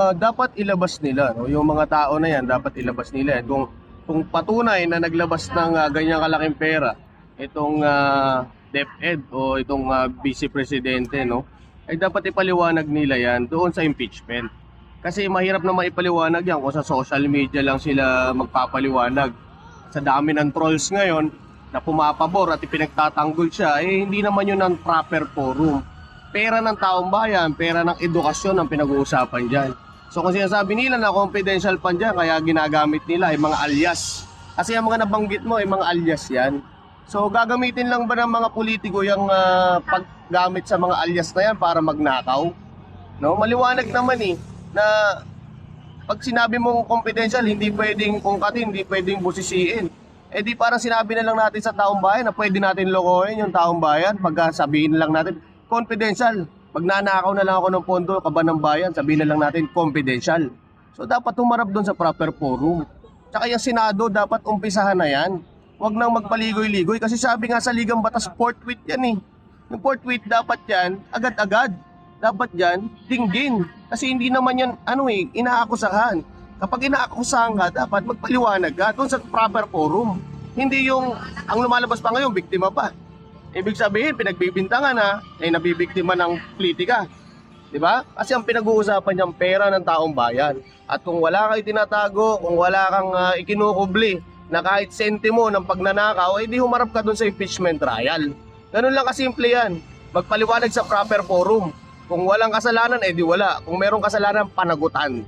Dapat ilabas nila, no? Yung mga tao na yan, dapat ilabas nila yan. Kung patunay na naglabas ng ganyang kalaking pera, itong DepEd o itong Vice Presidente, no? Ay dapat ipaliwanag nila yan doon sa impeachment. Kasi mahirap na maipaliwanag yan kung sa social media lang sila magpapaliwanag. Sa dami ng trolls ngayon na pumapabor at ipinagtatanggol siya, eh hindi naman yun ang proper forum. Pera ng taong bayan, pera ng edukasyon ang pinag-uusapan dyan. So kung sinasabi nila na confidential pa dyan, kaya ginagamit nila ay mga alias. Kasi ang mga nabanggit mo ay mga alias yan. So gagamitin lang ba ng mga politiko yung paggamit sa mga alias na yan para magnakaw? No? Maliwanag naman na pag sinabi mong confidential, hindi pwedeng ungkatin, hindi pwedeng busisiin. Eh di parang sinabi na lang natin sa taong bayan na pwede natin lokohin yung taong bayan pagka sabihin na lang natin confidential. Magnanakaw na lang ako ng pondo, kaba ng bayan, sabihin na lang natin confidential. So dapat humarap doon sa proper forum. Tsaka yung Senado, dapat umpisahan na yan. Huwag nang magpaligoy-ligoy kasi sabi nga sa Ligang Batas, forthwith yan Yung forthwith dapat yan, agad-agad. Dapat yan, dinggin. Kasi hindi naman yan, inaakusahan. Kapag inaakusahan ka, dapat magpaliwanag ka doon sa proper forum. Hindi yung, ang lumalabas pa ngayon, biktima pa. Ibig sabihin, pinagbibintangan ay nabibiktima ng politika. Diba? Kasi ang pinag-uusapan niyang pera ng taong bayan. At kung wala kang itinatago, kung wala kang ikinukubli na kahit sentimo ng pagnanakaw, ay di humarap ka dun sa impeachment trial. Ganun lang kasimple yan. Magpaliwanag sa proper forum. Kung walang kasalanan, di wala. Kung merong kasalanan, panagutan.